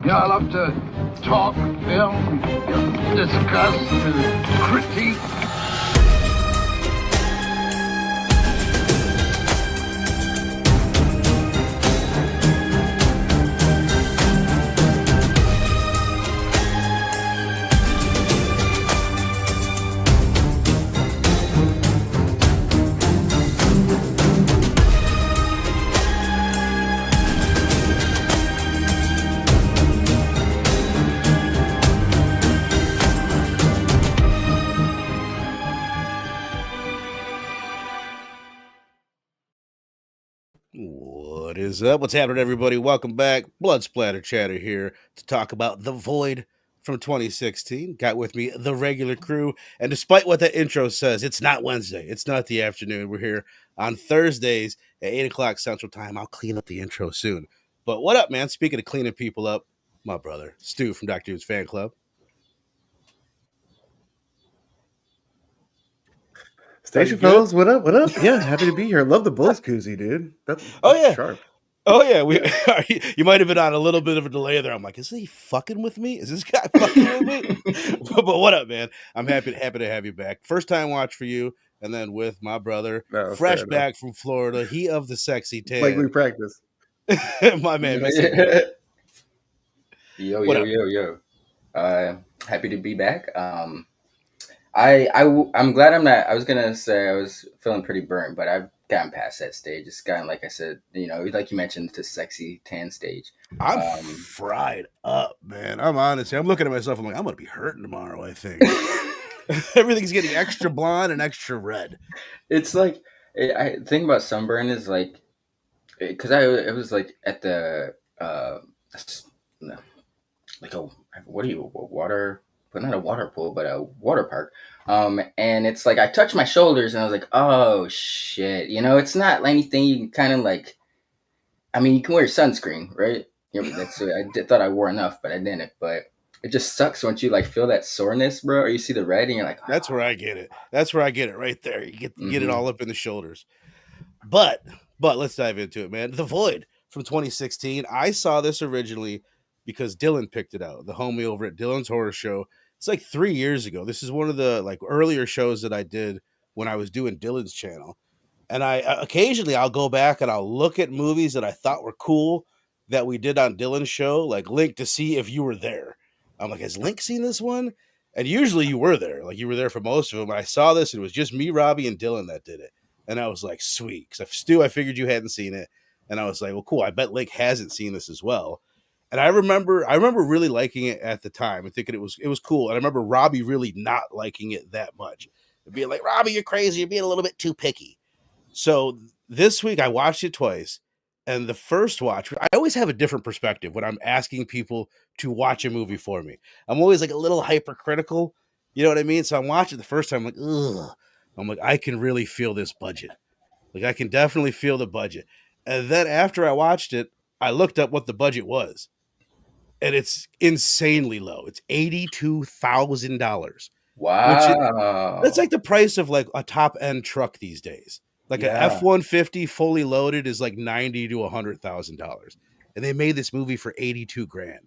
I love to talk, film, discuss, critique. What is up? What's happening, everybody? Welcome back. Blood Splatter Chatter here to talk about The Void from 2016. Got with me the regular crew. And despite what that intro says, it's not Wednesday. It's not the afternoon. We're here on Thursdays at 8 o'clock Central Time. I'll clean up the intro soon. But what up, man? Speaking of cleaning people up, my brother, Stu from Dr. Dude's Fan Club. Station fellas, what up? What up? Yeah, happy to be here. Love the Bulls koozie, dude. That's yeah. sharp. Oh yeah, you might have been on a little bit of a delay there. I'm like, is he fucking with me? Is this guy fucking with me? but what up, man? I'm happy to have you back. First time watch for you, and then with my brother, fresh back from Florida. He of the sexy tan. Like we practice. My man. Yo. Happy to be back. I'm glad I'm not. I was gonna say I was feeling pretty burnt, but I've gotten past that stage. It's gotten, like I said, like you mentioned, to sexy tan stage. I'm fried up, man. I'm honestly, I'm looking at myself. I'm like, I'm gonna be hurting tomorrow. I think everything's getting extra blonde and extra red. It's like I think about sunburn is like, because it was like at the like what are you, a water, but not a water pool, but a water park. And it's like I touched my shoulders and I was like, oh shit, it's not anything you can kind of like. I mean, you can wear sunscreen, right? I thought I wore enough, but I didn't. But it just sucks once you like feel that soreness, bro, or you see the red and you're like, oh. That's where I get it. That's where I get it right there. You get it all up in the shoulders. But let's dive into it, man. The Void from 2016. I saw this originally because Dylan picked it out. The homie over at Dylan's Horror Show. It's like 3 years ago. This is one of the like earlier shows that I did when I was doing Dylan's channel. And I occasionally I'll go back and I'll look at movies that I thought were cool that we did on Dylan's show, like Link, to see if you were there. I'm like, has Link seen this one? And usually you were there. Like you were there for most of them. I saw this and it was just me, Robbie, and Dylan that did it. And I was like, sweet. Because Stu, I figured you hadn't seen it. And I was like, well, cool. I bet Link hasn't seen this as well. And I remember really liking it at the time and thinking it was cool. And I remember Robbie really not liking it that much. And being like, Robbie, you're crazy. You're being a little bit too picky. So this week I watched it twice. And the first watch, I always have a different perspective when I'm asking people to watch a movie for me. I'm always like a little hypercritical. You know what I mean? So I'm watching the first time, I'm like, ugh. I'm like, I can really feel this budget. Like I can definitely feel the budget. And then after I watched it, I looked up what the budget was. And it's insanely low. It's $82,000. Wow. That's like the price of like a top end truck these days. Like an F-150 fully loaded is like $90,000 to $100,000. And they made this movie for $82,000.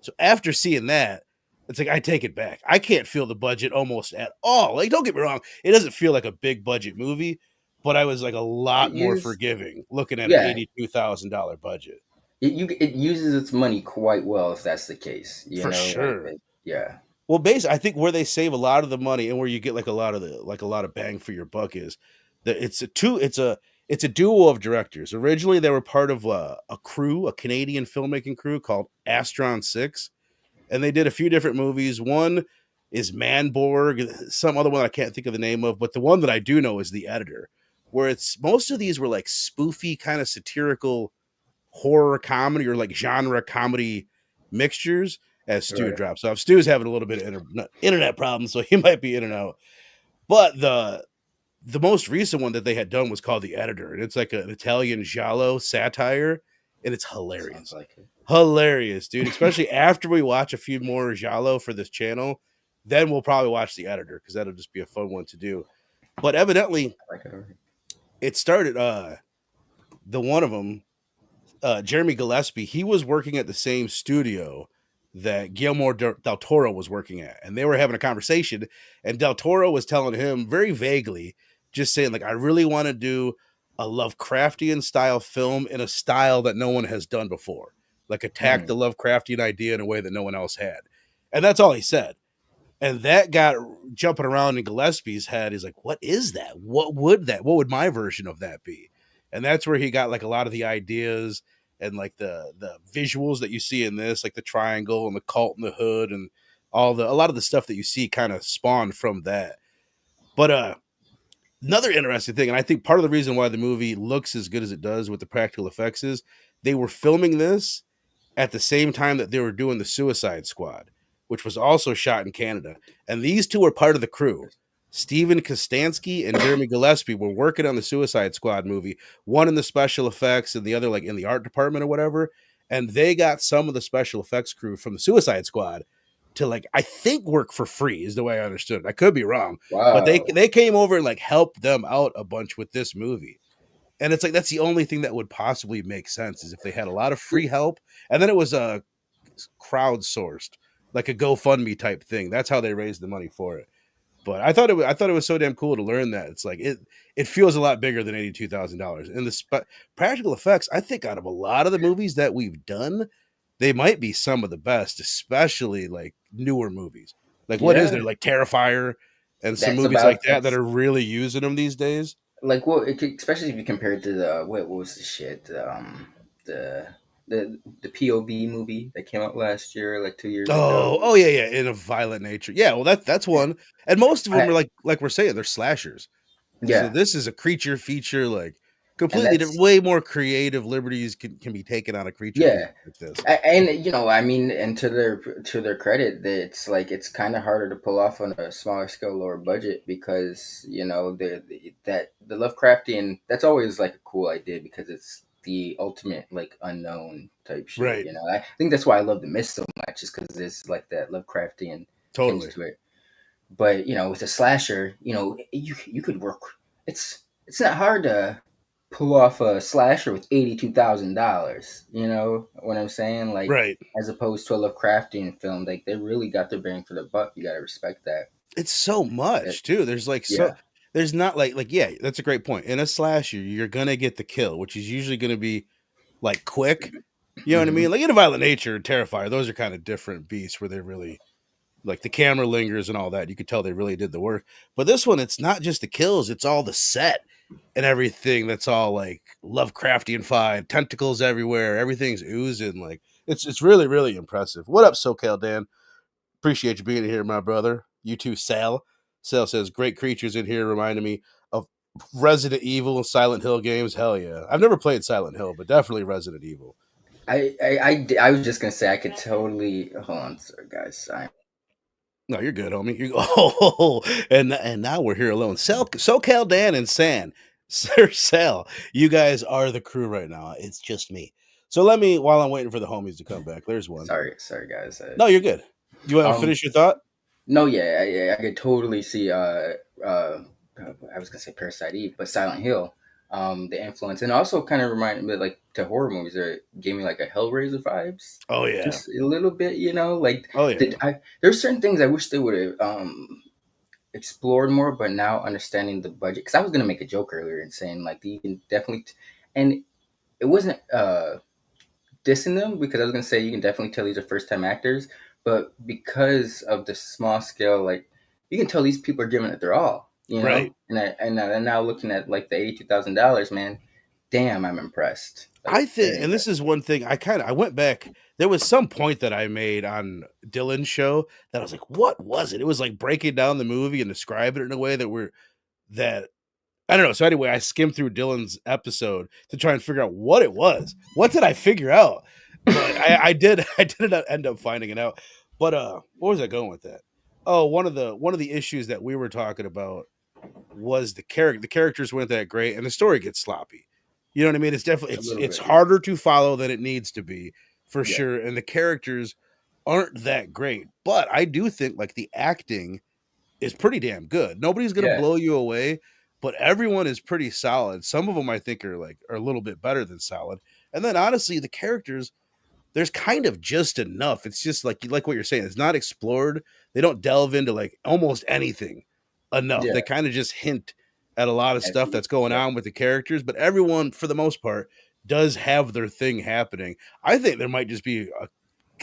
So after seeing that, it's like I take it back. I can't feel the budget almost at all. Like, don't get me wrong, it doesn't feel like a big budget movie, but I was like a lot more forgiving looking at an $82,000 budget. It uses its money quite well if that's the case. For sure. Yeah. Well, basically, I think where they save a lot of the money and where you get like a lot of bang for your buck is that it's a duo of directors. Originally, they were part of a Canadian filmmaking crew called Astron 6, and they did a few different movies. One is Manborg, some other one I can't think of the name of, but the one that I do know is The Editor, where it's most of these were like spoofy, kind of satirical horror comedy or like genre comedy mixtures. As Stu drops off, Stu's having a little bit of internet problems, so he might be in and out. But the most recent one that they had done was called The Editor, and it's like an Italian giallo satire, and it's hilarious. Hilarious, dude. Especially after we watch a few more giallo for this channel, then we'll probably watch The Editor because that'll just be a fun one to do. But evidently, it started. The one of them, Jeremy Gillespie, he was working at the same studio that Guillermo del Toro was working at, and they were having a conversation, and del Toro was telling him very vaguely, just saying like, I really want to do a Lovecraftian style film in a style that no one has done before, like attack the Lovecraftian idea in a way that no one else had. And that's all he said. And that got jumping around in Gillespie's head. He's like, what is that? What would my version of that be? And that's where he got like a lot of the ideas and like the visuals that you see in this, like the triangle and the cult in the hood and a lot of the stuff that you see kind of spawned from that. But another interesting thing, and I think part of the reason why the movie looks as good as it does with the practical effects is they were filming this at the same time that they were doing the Suicide Squad, which was also shot in Canada. And these two were part of the crew. Stephen Kostanski and Jeremy Gillespie were working on the Suicide Squad movie, one in the special effects and the other like in the art department or whatever. And they got some of the special effects crew from the Suicide Squad to like, I think work for free is the way I understood it. I could be wrong. Wow. But they came over and like helped them out a bunch with this movie. And it's like, that's the only thing that would possibly make sense is if they had a lot of free help. And then it was crowdsourced, like a GoFundMe type thing. That's how they raised the money for it. But I thought it was so damn cool to learn that. It's like it feels a lot bigger than $82,000. And the practical effects, I think out of a lot of the movies that we've done, they might be some of the best, especially like newer movies. Like what is there? Like Terrifier and some movies like that are really using them these days. Like especially if you compare it to the what was the shit the POV movie that came out last year, like 2 years ago. Oh yeah, in a violent nature. Yeah, well that's one. And most of them are like we're saying, they're slashers. Yeah. So this is a creature feature, like completely different, way more creative liberties can be taken on a creature like this. And I mean, and to their credit, it's like it's kind of harder to pull off on a smaller scale, lower budget because the Lovecraftian, that's always like a cool idea because it's the ultimate like unknown type shit. Right. I think that's why I love the myth so much, is because there's like that Lovecraftian totally to it. But with a slasher, you could work. It's not hard to pull off a slasher with $82,000. You know what I'm saying? Like, right. As opposed to a Lovecraftian film, like they really got their bang for the buck. You gotta respect that. It's so much too. There's like there's not like yeah, that's a great point. In a slasher, you're gonna get the kill, which is usually gonna be like quick. You know what I mean? Like in a violent nature and Terrifier, those are kind of different beasts where they're really like the camera lingers and all that. You could tell they really did the work. But this one, it's not just the kills, it's all the set and everything that's all like Lovecraftian-fied, tentacles everywhere, everything's oozing. Like it's really, really impressive. What up, SoCal Dan? Appreciate you being here, my brother. You too, Sal. Sal says, great creatures in here, reminding me of Resident Evil and Silent Hill games. Hell yeah. I've never played Silent Hill, but definitely Resident Evil. I was just gonna say I could totally hold on, sorry guys. No, you're good, homie. And now we're here alone. SoCal Dan and San. Sir Sal, you guys are the crew right now. It's just me. So while I'm waiting for the homies to come back, there's one. Sorry, guys. No, you're good. You want to finish your thought? No, I could totally see. I was gonna say Parasite Eve, but Silent Hill, the influence, and also kind of reminded me like to horror movies. It gave me like a Hellraiser vibes. Oh yeah, just a little bit, like. Oh yeah. There's certain things I wish they would have explored more, but now understanding the budget, because I was gonna make a joke earlier and saying like you can definitely, and it wasn't dissing them, because I was gonna say you can definitely tell these are first time actors. But because of the small scale, like you can tell these people are giving it their all, right? And now looking at like the $82,000, man, damn, I'm impressed. Like, I think, and this is one thing I went back. There was some point that I made on Dylan's show that I was like, what was it? It was like breaking down the movie and describing it in a way that I don't know. So anyway, I skimmed through Dylan's episode to try and figure out what it was. What did I figure out? But I did not end up finding it out. But what was I going with that? Oh, one of the issues that we were talking about was the characters weren't that great and the story gets sloppy. You know what I mean? It's definitely it's harder to follow than it needs to be, for sure. And the characters aren't that great. But I do think like the acting is pretty damn good. Nobody's gonna blow you away, but everyone is pretty solid. Some of them I think are a little bit better than solid. And then honestly, the characters there's kind of just enough. It's just like what you're saying. It's not explored. They don't delve into like almost anything enough. Yeah. They kind of just hint at a lot of stuff that's going Yeah. on with the characters, but everyone, for the most part, does have their thing happening. I think there might just be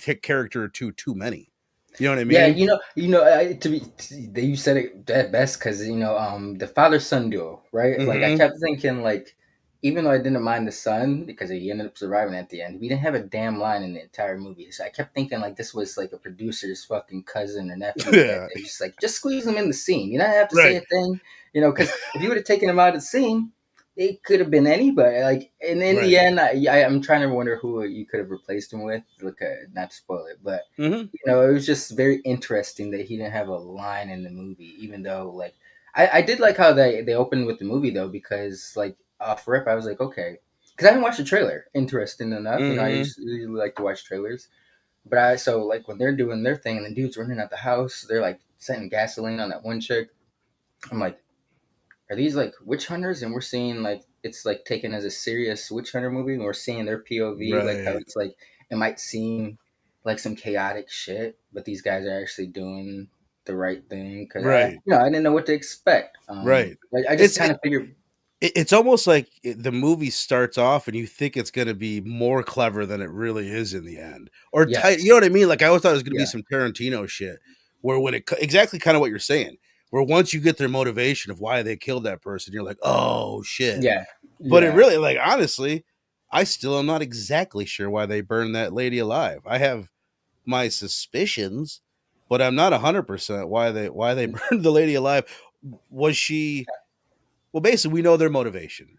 a character or two too many. You know what I Yeah, mean? you said it that best because the father son duo, right? Like I Mm-hmm. kept thinking, like, even though I didn't mind the son because he ended up surviving at the end, we didn't have a damn line in the entire movie. So I kept thinking like this was like a producer's fucking cousin or nephew that Yeah. they just squeeze him in the scene. You don't have to say Right. a thing, because if you would have taken him out of the scene, it could have been anybody. Like, and in the Right. end, I'm trying to wonder who you could have replaced him with. Look, not to spoil it, but Mm-hmm. it was just very interesting that he didn't have a line in the movie, even though like I did like how they opened with the movie though, because like off rip I was like, okay, because I didn't watch the trailer. Interesting enough, I Mm-hmm. usually like to watch trailers, but I so like when they're doing their thing and the dude's running out the house, they're like setting gasoline on that one chick. I'm like, are these like witch hunters? And we're seeing like it's like taken as a serious witch hunter movie, and we're seeing their POV, like how Right. it's like it might seem like some chaotic shit, but these guys are actually doing the right thing because Right. I didn't know what to expect. Right. Like I just It's kind of figured, it's almost like the movie starts off and you think it's going to be more clever than it really is in the end, or tight. You yes, know what I mean? Like I always thought it was going to be yeah, some Tarantino shit, where when exactly kind of what you're saying, where once you get their motivation of why they killed that person, you're like, oh shit. yeah, But it yeah, really, like, honestly, I still am not exactly sure why they burned that lady alive. I have my suspicions, but I'm not 100% why they burned the lady alive. Was she? Well, basically, we know their motivation.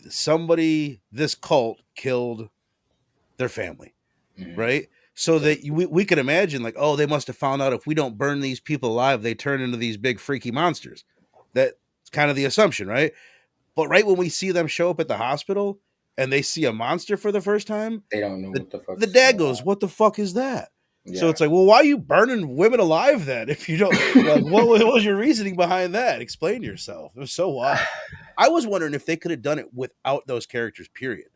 Somebody, this cult killed their family, mhm. right? So So that we could imagine, like, oh, they must have found out if we don't burn these people alive, they turn into these big freaky monsters. That's kind of the assumption, right? But right when we see them show up at the hospital and they see a monster for the first time, they don't know the what the the fuck's dad going goes, on. "What the fuck is that?" So Yeah, it's like, well, why are you burning women alive then? If you don't like, what was your reasoning behind that? Explain yourself. It was so wild. I was wondering if they could have done it without those characters. Period.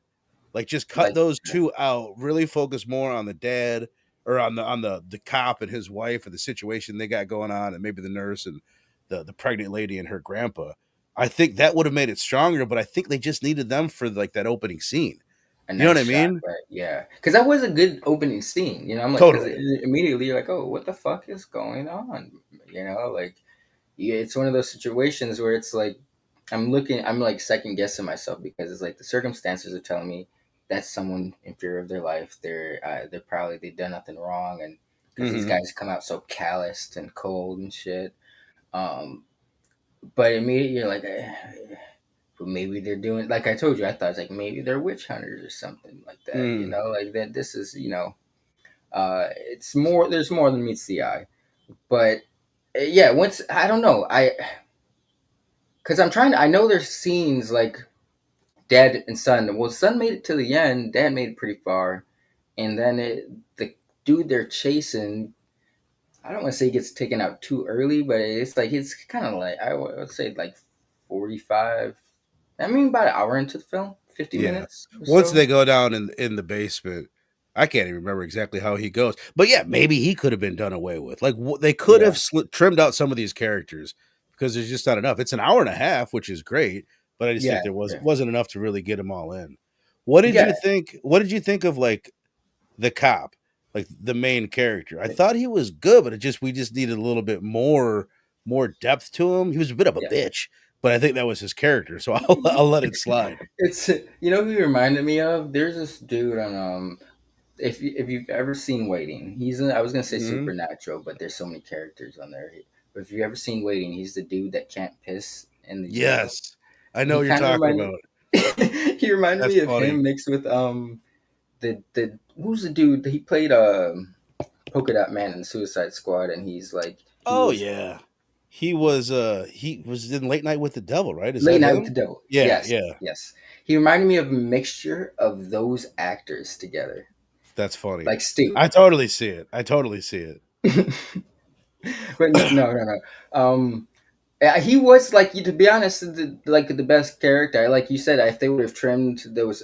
Like just cut like those two out. Really focus more on the dad or on the cop and his wife and the situation they got going on, and maybe the nurse and the pregnant lady and her grandpa. I think that would have made it stronger, but I think they just needed them for like that opening scene. a You know what nice I shot, mean? but yeah, because that was a good opening scene. I'm like, because Totally. immediately you're like, oh, what the fuck is going on? Like yeah, it's one of those situations where it's like I'm like second guessing myself because it's like the circumstances are telling me that's someone in fear of their life. They're probably they've done nothing wrong, and because these Hmm. guys come out so calloused and cold and shit. Um, but immediately you're like, but maybe they're doing like I told you. I thought it's like maybe they're witch hunters or something like that. Mm. Like that. This is it's more. There's more than meets the eye, but yeah. Once I don't know. Because I'm trying to. I know there's scenes like dad and son. Well, son made it to the end. Dad made it pretty far, and then the dude they're chasing. I don't want to say he gets taken out too early, but it's kind of like I would say like 45. I mean, about an hour into the film, 50 Yeah. minutes or Once so. they go down in the basement, I can't even remember exactly how he goes. But yeah, maybe he could have been done away with. Like they could have Yeah, trimmed out some of these characters because there's just not enough. It's an hour and a half, which is great, but I just think yeah, there yeah, wasn't enough to really get them all in. What did yeah. you think? What did you think of like the cop, like the main character? I thought he was good, but we just needed a little bit more depth to him. He was a bit of a Yeah. bitch, but I think that was his character, so I'll let it slide. It's who he reminded me of. There's this dude on if you've ever seen Waiting, he's in, I was gonna say Mhm. Supernatural, but there's so many characters on there. But if you've ever seen Waiting, he's the dude that can't piss in the jail. Yes. I know He what you're kind of talking reminded about. he reminded That's me of funny. him mixed with the who's the dude that he played Polka Dot Man in Suicide Squad, and he Oh, was yeah. He was in Late Night with the Devil, right? Is Late that Night with him? the Devil. Yeah, Yes, yeah. yes. He reminded me of a mixture of those actors together, That's funny. like Stu. I totally see it. I totally see it. But no. He was like to be honest, the best character. Like you said, if they would have trimmed those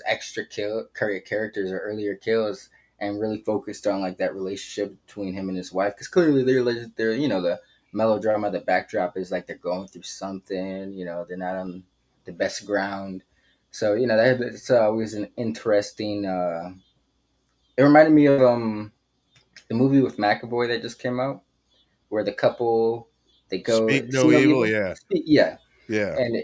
extra characters or earlier kills, and really focused on like that relationship between him and his wife, because clearly they're the melodrama, the backdrop is like they're going through something, they're not on the best ground. So it's always an interesting. It reminded me of the movie with McAvoy that just came out, where the couple they go Speak see no no evil. evil. Yeah. Yeah, Yeah. and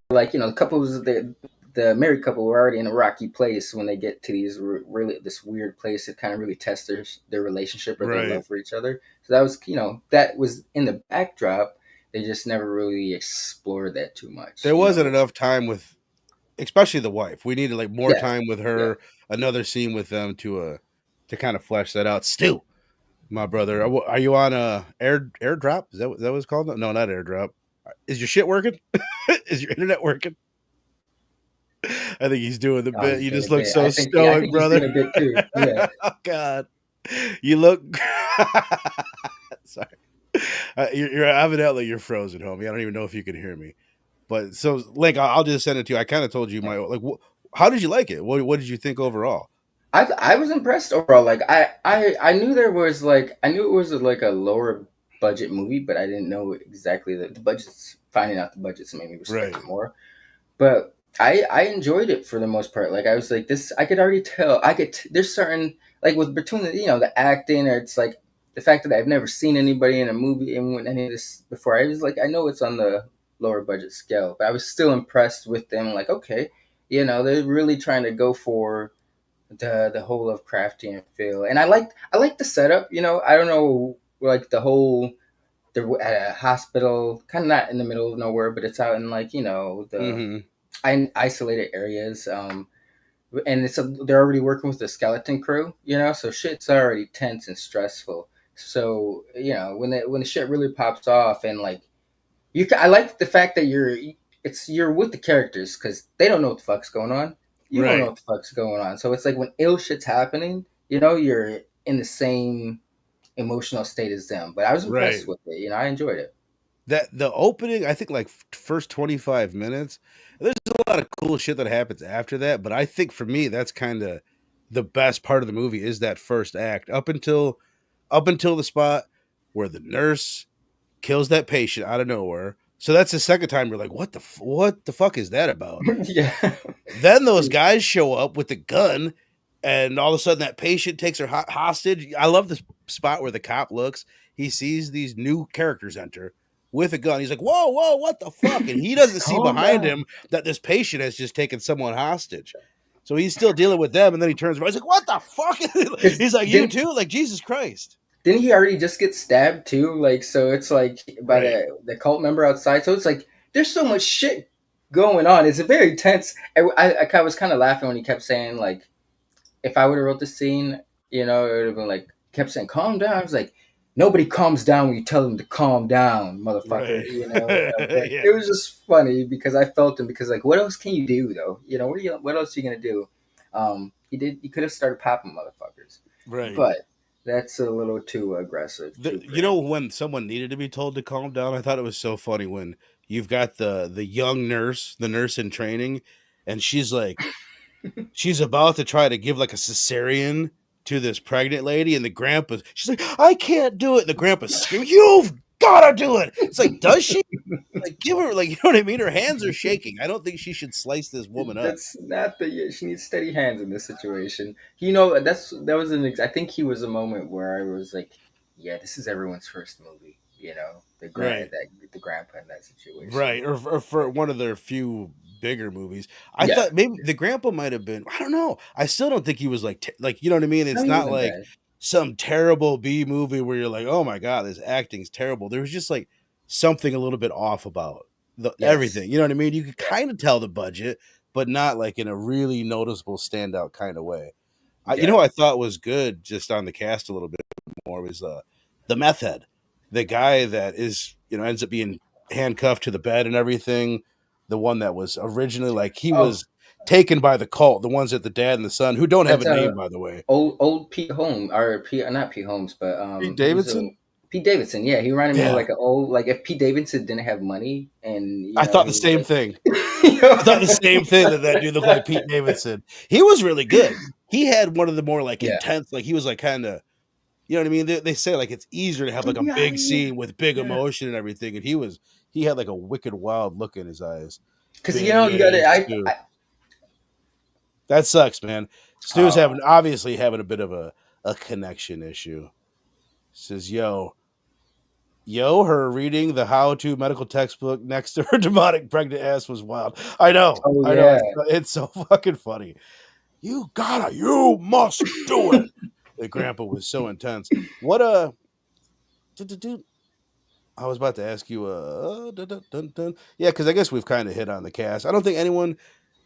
like the couples the married couple were already in a rocky place when they get to these really this weird place that kind of really tests their relationship or their Right. love for each other. So that was in the backdrop. They just never really explored that too much. There wasn't enough time with, especially the wife. We needed like more Yeah, time with yeah. her, another scene with them to kind of flesh that out. Stu, my brother, are you on a airdrop? Is that what it's called? No, not airdrop. Is your shit working? Is your internet working? I think he's doing the Oh, bit. he's You doing a just look bit. I so think yeah, I stoic, think he's brother. doing a bit too. Yeah. Oh God, you look. Sorry, you're evidently you're frozen, homie. I don't even know if you can hear me. But so, like, I'll just send it to you. I kind of told you my like. How did you like it? What did you think overall? I was impressed overall. Like I knew there was like I knew it was like a lower budget movie, but I didn't know exactly the budgets. Finding out the budgets made me respect Right. it more. But I enjoyed it for the most part. Like I was like this. I could already tell. There's certain like with between the acting, or it's like the fact that I've never seen anybody in a movie and any of this before. I was like I know it's on the lower budget scale, but I was still impressed with them. Like okay, they're really trying to go for the whole Lovecraftian feel, and I like the setup. I don't know, like the whole they're at a hospital, kind of not in the middle of nowhere, but it's out in like the Mm-hmm. isolated areas. And they're already working with the skeleton crew, so shit's already tense and stressful. So when the shit really pops off and like I like the fact that you're with the characters because they don't know what the fuck's going on. You don't know Right. what the fuck's going on. So it's like when ill shit's happening, you're in the same emotional state as them. But I was Right. impressed with it. I enjoyed it. That the opening, I think, like first 25 minutes. There's a lot of cool shit that happens after that, but I think for me, that's kind of the best part of the movie is that first act up until the spot where the nurse kills that patient out of nowhere. So that's the second time you're like, what the fuck is that about? Yeah. Then those guys show up with the gun, and all of a sudden that patient takes her hostage. I love the spot where the cop looks. He sees these new characters enter with a gun. He's like, "Whoa, whoa, what the fuck?" And he doesn't see Calm behind down. him that this patient has just taken someone hostage. So he's still dealing with them, and then he turns around. He's like, "What the fuck?" He's like, "You Didn't, too?" Like, Jesus Christ. didn't he already just get stabbed too? Like, so it's like by Right. the cult member outside. So it's like there's so much shit going on. It's a very tense. I was kind of laughing when he kept saying like, if I would have wrote the scene, it would have been like kept saying, "Calm down." I was like, nobody calms down when you tell them to calm down, motherfucker. Right. But Yeah. it was just funny because I felt him because like, what else can you do though? What else are you gonna do? He could have started popping motherfuckers, Right. but that's a little too aggressive. When someone needed to be told to calm down, I thought it was so funny when you've got the young nurse, the nurse in training, and she's like, she's about to try to give like a cesarean to this pregnant lady, and the grandpa, she's like, I can't do it. And the grandpa's screaming, "You've gotta do it!" It's like, does she? Like, give her, like, you know what I mean? Her hands are shaking. I don't think she should slice this woman up. That's not she needs steady hands in this situation. That was I think he was a moment where I was like, yeah, this is everyone's first movie. Right. The grandpa in that situation. Right, or for one of their few bigger movies. I Yeah. thought maybe the grandpa might have been. I don't know. I still don't think he was like like, you know what I mean. No, It's he not wasn't like bad. some terrible B movie where you're like, oh my god, this acting's terrible. There was just like something a little bit off about Yes. everything. You know what I mean? You could kind of tell the budget, but not like in a really noticeable standout kind of way. Yeah. I thought was good just on the cast a little bit more was the meth head, the guy that is ends up being handcuffed to the bed and everything. The one that was originally like he Oh, was taken by the cult, the ones that the dad and the son who don't have a that's name by the way. old Pete Holmes or Pete not Pete Holmes, but Pete he was a Davidson. Pete Davidson. Yeah, he reminded me of Yeah, like an old like if Pete Davidson didn't have money and I thought the he was same like thing. I thought the same thing that dude looked like Pete Davidson. He was really good. he had one of the more like Yeah. intense, like he was like kind of, you know what I mean? They say like it's easier to have like Get a me out big of here. scene with big Yeah. emotion and everything, and he had like a wicked wild look in his eyes. Because But you know you got yeah, to. Stu, that sucks, man. Stu's Oh, obviously having a bit of a connection issue. Says her reading the how-to medical textbook next to her demonic pregnant ass was wild. I know, oh I know. yeah. It's so fucking funny. You must do it. The grandpa was so intense. What I was about to ask you, dun, dun, dun, dun. Yeah, because I guess we've kind of hit on the cast. I don't think anyone.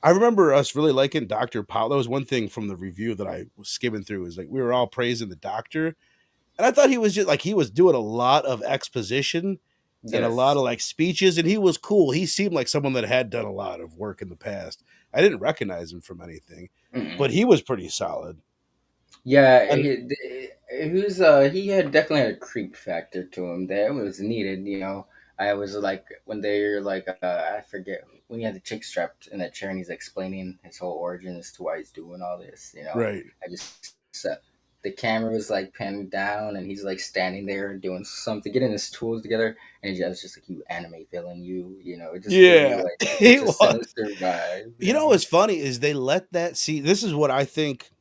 I remember us really liking Doctor Powell. That was one thing from the review that I was skimming through. Is like we were all praising the Doctor, and I thought he was just like he was doing a lot of exposition and a lot Yes. of like speeches, and he was cool. He seemed like someone that had done a lot of work in the past. I didn't recognize him from anything, Mm-mm. but he was pretty solid. Yeah, And he had definitely had a creep factor to him that was needed. I was like when they're like I forget when he had the chick strapped in that chair and he's explaining his whole origin as to why he's doing all this. right, I just the camera was like panning down and he's like standing there doing something, getting his tools together, and it's just like you anime villain, it just gave me yeah, like he such a was. sinister vibe. You know what's funny is they let that see. This is what I think,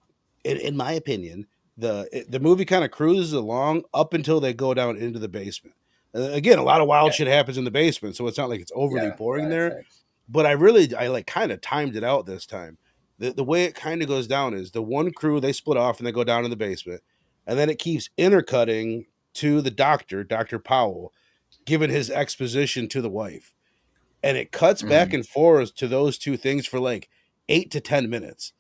in my opinion, the movie kind of cruises along up until they go down into the basement. Again, a lot of wild Yeah, shit happens in the basement, so it's not like it's overly yeah, a boring lot of there. sex. But I like kind of timed it out this time. The way it kind of goes down is the one crew they split off and they go down in the basement, and then it keeps intercutting to the doctor, Dr. Powell, giving his exposition to the wife, and it cuts back Mm-hmm. and forth to those two things for like 8 to 10 minutes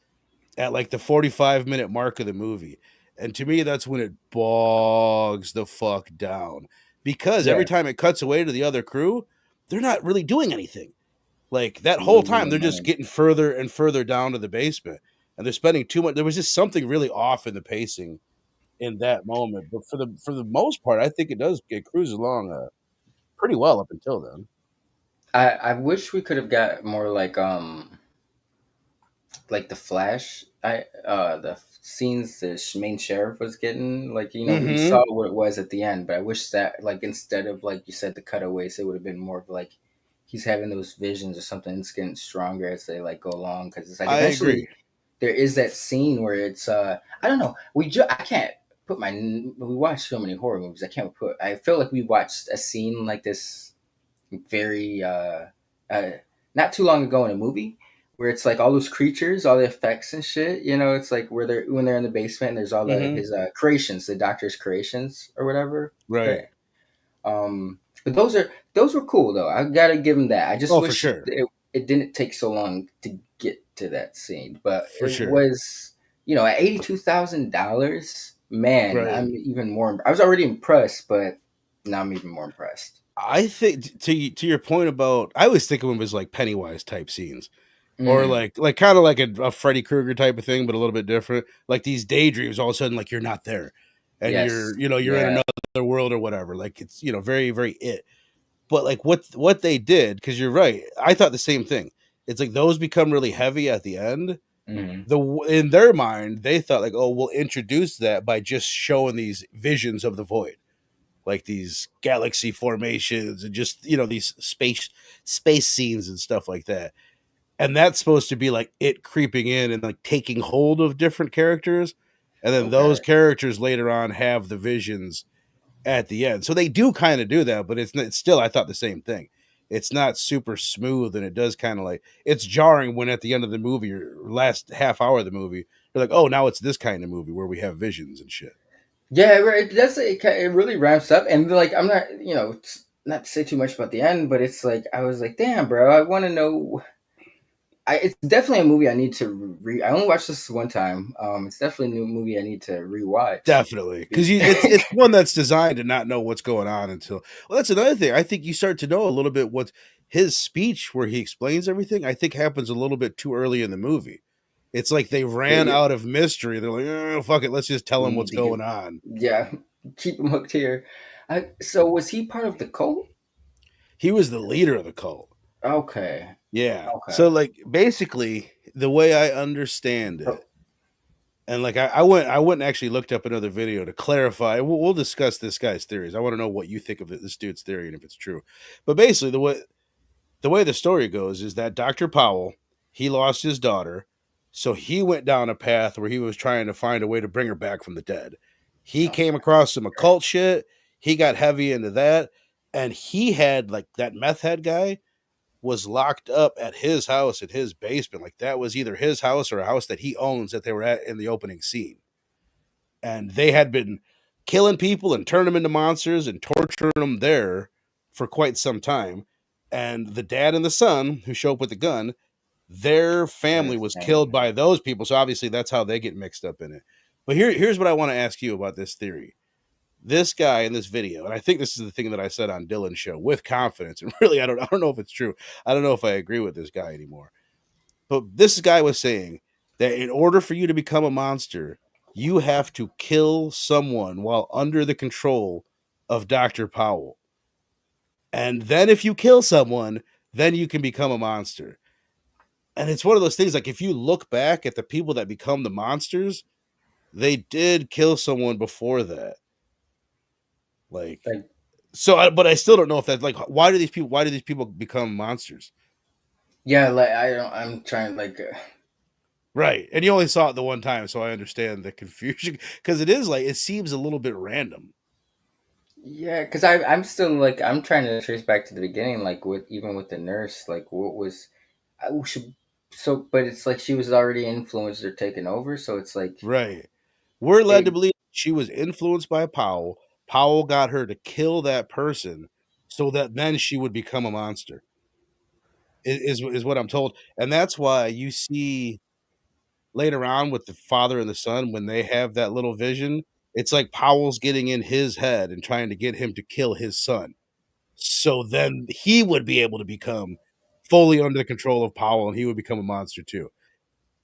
at like the 45-minute mark of the movie. And to me, that's when it bogs the fuck down. Because every Yeah. time it cuts away to the other crew, they're not really doing anything. Like that whole Losing time, my they're just mind. getting further and further down to the basement. And they're spending too much. There was just something really off in the pacing in that moment. But for the most part, I think it cruises along pretty well up until then. I wish we could have got more like the Flash. The scenes the main sheriff was getting, like, we Mm-hmm. saw what it was at the end, but I wish that, like, instead of like you said the cutaways, it would have been more of like he's having those visions or something. It's getting stronger as they like go along, because it's like I agree. eventually there is that scene where it's I don't know, I can't put my we watch so many horror movies. I feel like we watched a scene like this very uh not too long ago in a movie where it's like all those creatures, all the effects and shit. It's like where they're when they're in the basement and there's all Mm-hmm. his creations, the doctor's creations or whatever. Right. But those were cool though. I gotta give him that. I just Oh, for wish sure. it didn't take so long to get to that scene, but For it sure. was at $82,000. Man, Right. I'm even more. I was already impressed, but now I'm even more impressed. I think to your point about, I always think of them as like Pennywise type scenes, or Mm, like kind of like a Freddy Krueger type of thing, but a little bit different. Like these daydreams, all of a sudden, like you're not there, and yes, you're in yeah, another world or whatever. Like it's very very it. But like what they did, because you're right, I thought the same thing. It's like those become really heavy at the end. mm, In their mind, they thought like, oh, we'll introduce that by just showing these visions of the void, like these galaxy formations and just these space scenes and stuff like that. And that's supposed to be like it creeping in and like taking hold of different characters, and then those okay. characters later on have the visions at the end. So they do kind of do that, but it's still, I thought the same thing. It's not super smooth, and it does kind of like, it's jarring when at the end of the movie or last half hour of the movie they're like, oh, now it's this kind of movie where we have visions and shit. Yeah, right. It really ramps up, and like I'm not, not to say too much about the end, but it's like I was like, damn, bro, I want to know. It's definitely a movie I need to I only watched this one time. It's definitely a new movie I need to rewatch. Definitely, because it's one that's designed to not know what's going on until. Well, that's another thing. I think you start to know a little bit what his speech, where he explains everything, I think happens a little bit too early in the movie. It's like they ran Yeah, out of mystery. They're like, oh, fuck it, let's just tell we him need what's to give. going on. Yeah, keep him hooked here. So was he part of the cult? He was the leader of the cult. Okay, Yeah. So okay. like basically, the way I understand So, it And like I went and actually looked up another video to clarify. We'll discuss this guy's theories. I want to know what you think of this dude's theory and if it's true. But basically, the way the story goes is that Dr. Powell, he lost his daughter, so he went down a path where he was trying to find a way to bring her back from the dead. He came across some occult shit. He got heavy into that, and he had like that meth head guy was locked up at his house in his basement. Like that was either his house or a house that he owns that they were at in the opening scene. And they had been killing people and turning them into monsters and torturing them there for quite some time. And the dad and the son who show up with the gun, their family was killed by those people. So obviously that's how they get mixed up in it. But here's what I want to ask you about this theory. This guy in this video, and I think this is the thing that I said on Dylan's show with confidence, and really I don't know if it's true. I don't know if I agree with this guy anymore. But this guy was saying that in order for you to become a monster, you have to kill someone while under the control of Dr. Powell. And then if you kill someone, then you can become a monster. And it's one of those things like if you look back at the people that become the monsters, they did kill someone before that. Like so, but I still don't know if that's like why do these people become monsters? Yeah, like I'm trying like. Right, and you only saw it the one time, so I understand the confusion because it is like it seems a little bit random. Yeah, because I'm still like I'm trying to trace back to the beginning, like with the nurse, like what was, I should, so but it's like she was already influenced or taken over, so it's like Right, we're led to believe she was influenced by Powell. Powell got her to kill that person, so that then she would become a monster. Is what I'm told, and that's why you see later on with the father and the son when they have that little vision. It's like Powell's getting in his head and trying to get him to kill his son. So then he would be able to become fully under the control of Powell and he would become a monster too.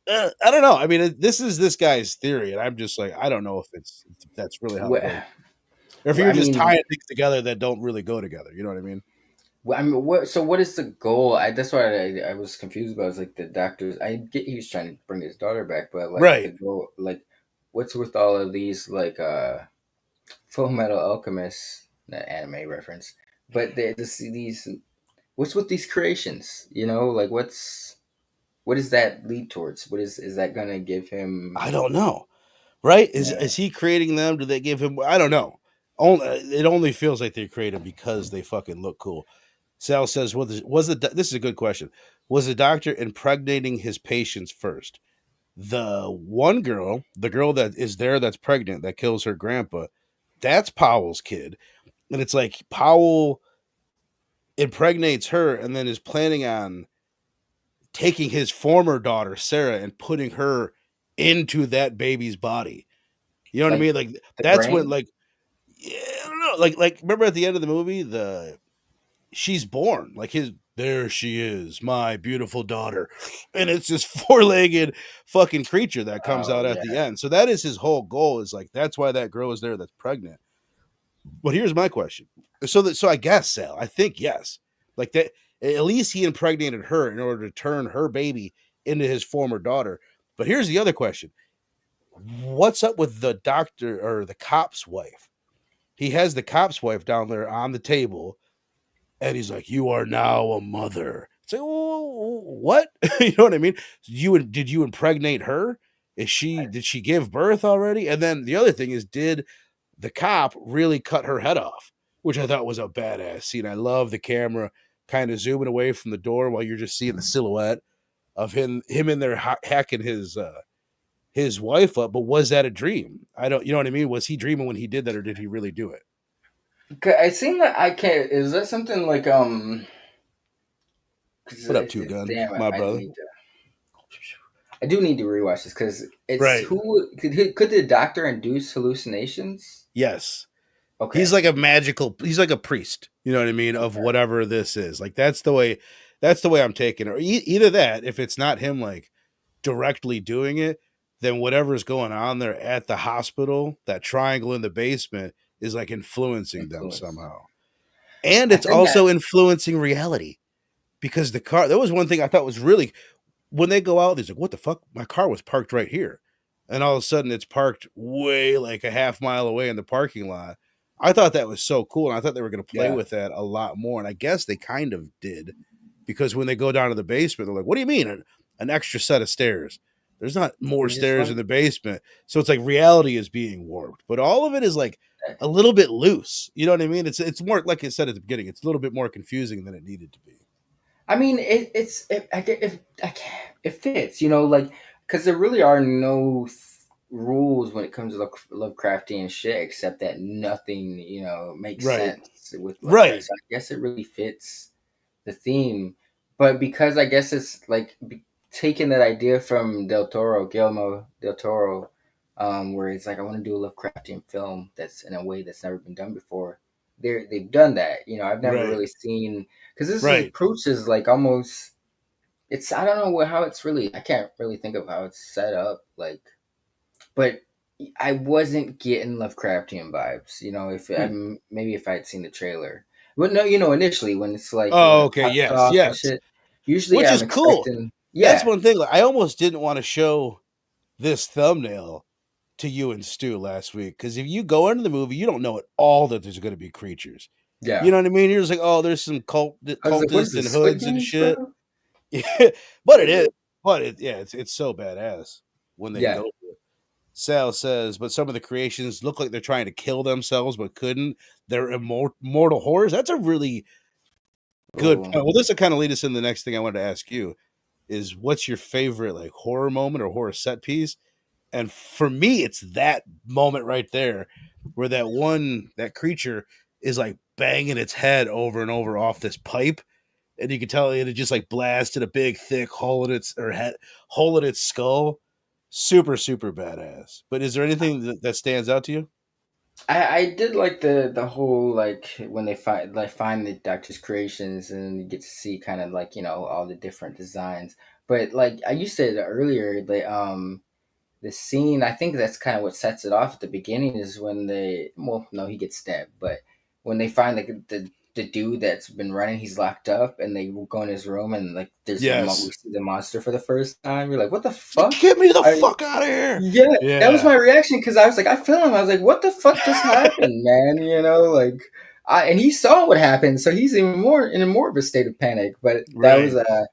I don't know. I mean, this is this guy's theory, and I'm just like, I don't know if that's really how it goes. Or if you're just tying things together that don't really go together. You know what I mean? I mean, what is the goal? That's why I was confused about. It's like the doctors. I get he was trying to bring his daughter back, but like right. the goal, like what's with all of these like Full Metal Alchemist, that anime reference, but these what's with these creations? You know, like what does that lead towards? What is that gonna give him? I don't know. Right? Is he creating them? Do they give him? I don't know. It only feels like they create them because they fucking look cool. Sal says, this is a good question. Was the doctor impregnating his patients first? The one girl, the girl that is there that's pregnant, that kills her grandpa, that's Powell's kid. And it's like Powell impregnates her and then is planning on taking his former daughter, Sarah, and putting her into that baby's body. You know what I mean? Like that's when like yeah, I don't know. Like remember at the end of the movie, she's born. Like there she is, my beautiful daughter. And it's this four-legged fucking creature that comes out at the end. So that is his whole goal, is like that's why that girl is there that's pregnant. But here's my question. So I guess, Sal, I think yes. Like that at least he impregnated her in order to turn her baby into his former daughter. But here's the other question. What's up with the doctor or the cop's wife? He has the cop's wife down there on the table, and he's like, "You are now a mother." It's like, what? You know what I mean? Did you impregnate her? Did she give birth already? And then the other thing is, did the cop really cut her head off? Which I thought was a badass scene. I love the camera kind of zooming away from the door while you're just seeing the silhouette of him in there hacking his wife up. But was that a dream? You know what I mean? Was he dreaming when he did that, or did he really do it? I seem that I can't. Is that something like What up, Two Gun, my brother? I do need to rewatch this because it's right. Who could the doctor induce hallucinations? Yes. Okay. He's like a priest. You know what I mean? Of whatever this is. Like that's the way I'm taking it. Or either that, if it's not him like directly doing it, then whatever's going on there at the hospital, that triangle in the basement, is like influencing them somehow. And it's also influencing reality. Because there was one thing I thought was really, when they go out, he's like, what the fuck? My car was parked right here. and all of a sudden it's parked way like a half mile away in the parking lot. I thought that was so cool, and I thought they were going to play Yeah. with that a lot more, and I guess they kind of did, because when they go down to the basement, they're like, "What do you mean an extra set of stairs? There's not more You just stairs want in the basement." So it's like reality is being warped, but all of it is like a little bit loose. You know what I mean? It's more, like I said at the beginning, it's a little bit more confusing than it needed to be. I mean, it fits, you know, like because there really are no rules when it comes to Lovecraftian shit, except that nothing, you know, makes Right. sense with Lovecraft. Right. So I guess it really fits the theme, but because I guess it's like taking that idea from Guillermo del Toro, where it's like I want to do a Lovecraftian film that's in a way that's never been done before. They've done that, you know. I've never Right. really seen because this is Right. approach is like almost. It's I don't know how it's really. I can't really think of how it's set up, like, but I wasn't getting Lovecraftian vibes. You know, if I'm maybe if I had seen the trailer, but no, you know, initially when it's like when Oh, it okay. pops Yes. off and Yes. shit, usually Which I'm is cool. expecting, That's yeah, one thing. Like, I almost didn't want to show this thumbnail to you and Stu last week, because if you go into the movie, you don't know at all that there's going to be creatures. You yeah. know what I mean? You're just like, oh, there's some I was like, what is cultists and this, Squid hoods and Games, shit. bro? Yeah, but it is. But yeah, it's so badass when they Yeah. go. Sal says, but some of the creations look like they're trying to kill themselves but couldn't. They're immortal horrors. That's a really good Oh, point. Well, this will kind of lead us into the next thing I wanted to ask you is, what's your favorite like horror moment or horror set piece? And for me, it's that moment right there where that creature is like banging its head over and over off this pipe, and you can tell it just like blasted a big thick hole in its hole in its skull. Super, super badass. But is there anything that stands out to you? I did like the whole like when they find the Doctor's creations and you get to see kind of like, you know, all the different designs. But like you said earlier, the scene, I think that's kind of what sets it off at the beginning is when they, well, no, he gets stabbed, but when they find like the dude that's been running, he's locked up, and they go in his room, and like we Yes. see the monster for the first time. You're like, what the fuck? Get me the I, fuck out of here. yeah, that was Yeah. my reaction because I was like, I feel him. I was like, what the fuck just happened, man? You know, like, and he saw what happened, so he's even more in a more of a state of panic. But that was Right.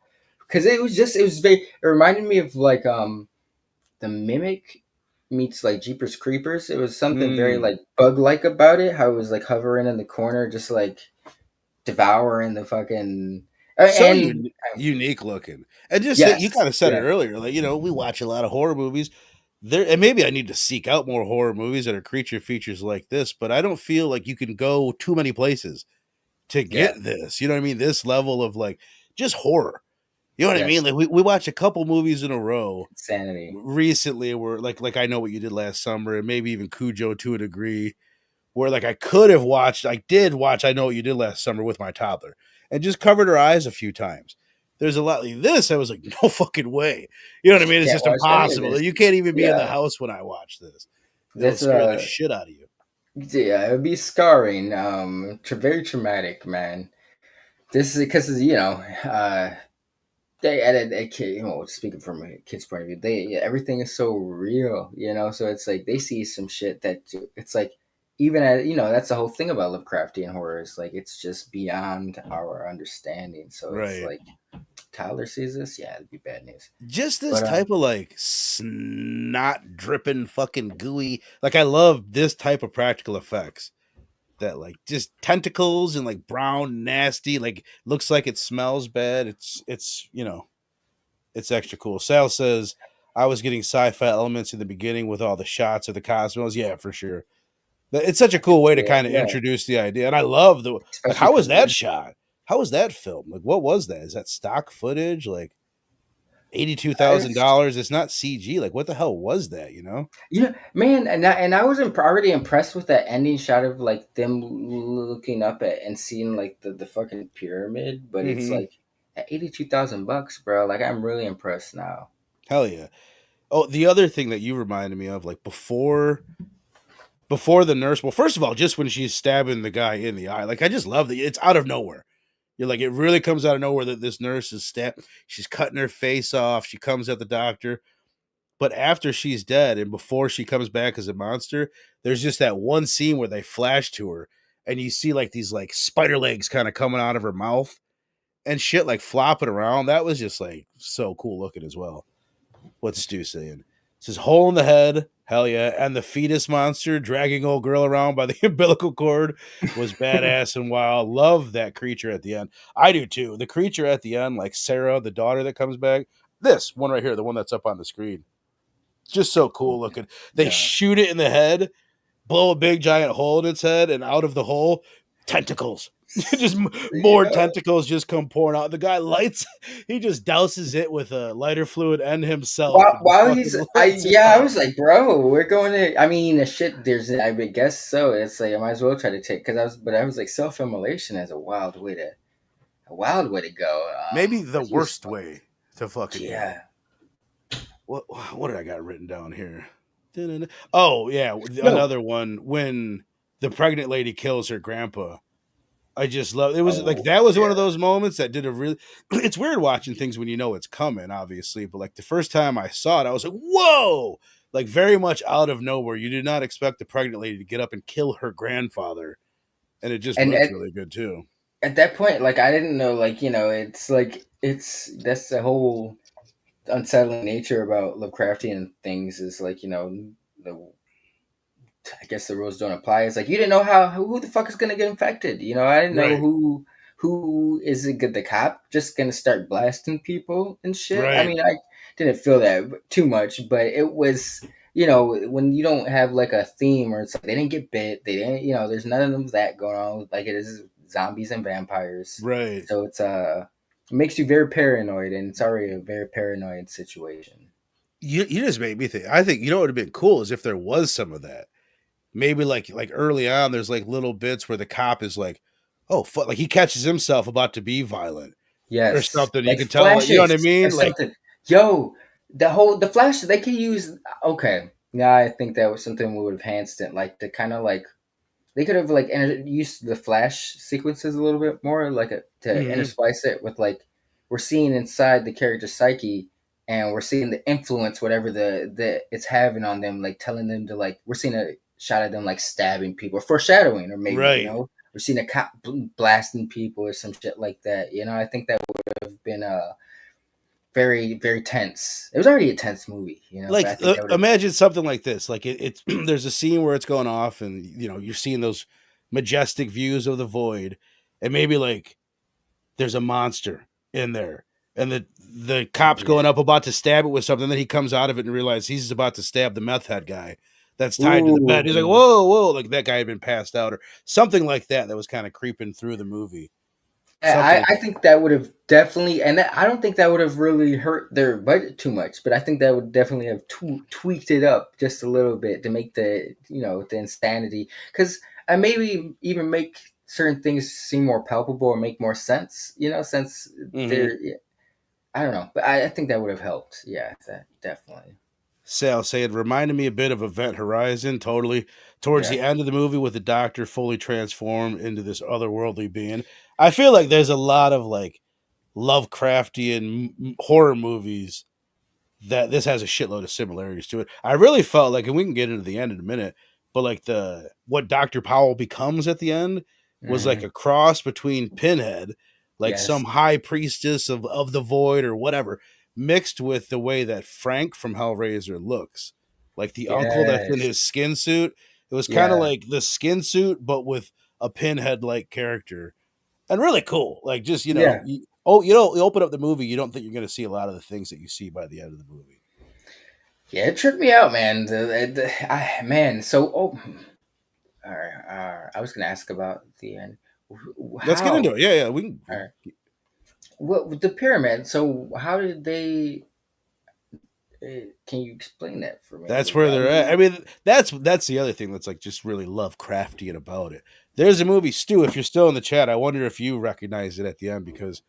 because it was very. It reminded me of like the Mimic meets like Jeepers Creepers. It was something very Mm. like bug like about it. How it was like hovering in the corner, just like devouring the fucking So and unique looking. And just think, you yes, kind of said it yeah, earlier, like, we watch a lot of horror movies there, and maybe I need to seek out more horror movies that are creature features like this, but I don't feel like you can go too many places to yeah, get this. You know what I mean? This level of like just horror. You know what I mean? yes, Like we watch a couple movies in a row insanity. recently where like I Know What You Did Last Summer, and maybe even Cujo to a degree, where like I did watch I Know What You Did Last Summer with my toddler and just covered her eyes a few times. There's a lot like this. I was like, no fucking way. You know what I mean? It's Can't just watch any of impossible. this. You can't even be in the Yeah, house when I watch this. It'll this scare the shit out of you. yeah, it'd be scarring. Very traumatic, man. This is because you know, they at a kid, you know, speaking from a kid's point of view, everything is so real, you know. So it's like they see some shit that it's like even at, you know, that's the whole thing about Lovecraftian horror is like it's just beyond our understanding. So it's Right. like Tyler sees this, yeah, it'd be bad news. Just this But type of like snot dripping fucking gooey. Like, I love this type of practical effects that like just tentacles and like brown nasty, like looks like it smells bad. It's it's extra cool. Sal says, I was getting sci-fi elements in the beginning with all the shots of the cosmos. Yeah, for sure. It's such a I could cool way see to it, kind of yeah, introduce the idea. And I love the like, especially how was because that shot? How was that filmed? Like, what was that? Is that stock footage? Like $82,000? It's not CG. Like, what the hell was that? you know, man, and I was already impressed with that ending shot of like them looking up at and seeing like the fucking pyramid, but it's Mm-hmm. like at $82,000, bro. Like I'm really impressed now. Hell yeah. Oh, the other thing that you reminded me of, like before the nurse. Well, first of all, just when she's stabbing the guy in the eye, like I just love that it's out of nowhere. You're like, it really comes out of nowhere that this nurse is she's cutting her face off. She comes at the doctor. But after she's dead and before she comes back as a monster, there's just that one scene where they flash to her and you see like these like spider legs kind of coming out of her mouth and shit like flopping around. That was just like so cool looking as well. What's Stu saying? It says hole in the head, hell yeah, and the fetus monster dragging old girl around by the umbilical cord was badass and wild. Love that creature at the end. I do too. The creature at the end, like Sarah, the daughter that comes back. This one right here, the one that's up on the screen. Just so cool looking. They shoot it in the head, blow a big giant hole in its head, and out of the hole, tentacles. Just more tentacles just come pouring out. The guy lights, he just douses it with a lighter fluid and himself. While he's, I was like, bro, we're going to. I mean, shit. I would guess so. It's like I might as well try to take because I was like self-immolation is a wild way to go. Maybe the worst way to fucking go. What did I got written down here? Oh yeah, another one when the pregnant lady kills her grandpa. I just love it. Was like that was one of those moments that did a really. It's weird watching things when you know it's coming, obviously, but like the first time I saw it, I was like, "Whoa!" Like very much out of nowhere. You did not expect the pregnant lady to get up and kill her grandfather, and it just looked really good too. At that point, like I didn't know, like it's like that's the whole unsettling nature about Lovecraftian things is like I guess the rules don't apply. It's like you didn't know who the fuck is gonna get infected. I didn't know who is it good. The cop just gonna start blasting people and shit. Right. I mean, I didn't feel that too much, but it was when you don't have like a theme or it's like they didn't get bit, they didn't there's none of that going on. Like it is zombies and vampires, right? So it's it makes you very paranoid, and it's already a very paranoid situation. You just made me think. I think what would have been cool is if there was some of that. Maybe like early on, there's like little bits where the cop is like, "Oh, fuck!" Like he catches himself about to be violent, yes, or something. Like you can tell, like, you know what I mean? Like, the flash they could use. Okay, yeah, I think that was something we would have enhanced it, like the kind of like they could have like used the flash sequences a little bit more, like to intersplice it with like we're seeing inside the character's psyche. And we're seeing the influence, whatever the it's having on them, like telling them to like we're seeing a shot of them like stabbing people, or foreshadowing, or maybe we're seeing a cop blasting people or some shit like that. I think that would have been very very tense. It was already a tense movie. Like imagine something like this. Like it's there's a scene where it's going off, and you're seeing those majestic views of the void, and maybe like there's a monster in there. And the cop's going up about to stab it with something. Then he comes out of it and realizes he's about to stab the meth head guy that's tied to the bed. He's like, whoa. Like that guy had been passed out or something like that. That was kind of creeping through the movie. I think that would have definitely, and I don't think that would have really hurt their budget too much, but I think that would definitely have tweaked it up just a little bit to make the insanity. Because maybe even make certain things seem more palpable or make more sense, since they're... I don't know, but I think that would have helped. Yeah, that definitely. Sal saying reminded me a bit of Event Horizon, totally. Towards the end of the movie with the doctor fully transformed into this otherworldly being. I feel like there's a lot of like Lovecraftian horror movies that this has a shitload of similarities to it. I really felt like, and we can get into the end in a minute, but like what Dr. Powell becomes at the end was like a cross between Pinhead, like some high priestess of the void or whatever, mixed with the way that Frank from Hellraiser looks. Like the uncle that's in his skin suit. It was kind of like the skin suit, but with a Pinhead-like character. And really cool. Like just, you open up the movie, you don't think you're going to see a lot of the things that you see by the end of the movie. Yeah, it tripped me out, man. All right. I was going to ask about the end. Let's get into it. Yeah. We can. All right. Well, the pyramid. So, how did they? Can you explain that for me? That's where they're at. I mean, that's the other thing that's like just really Lovecraftian about it. There's a movie, Stu. If you're still in the chat, I wonder if you recognize it at the end because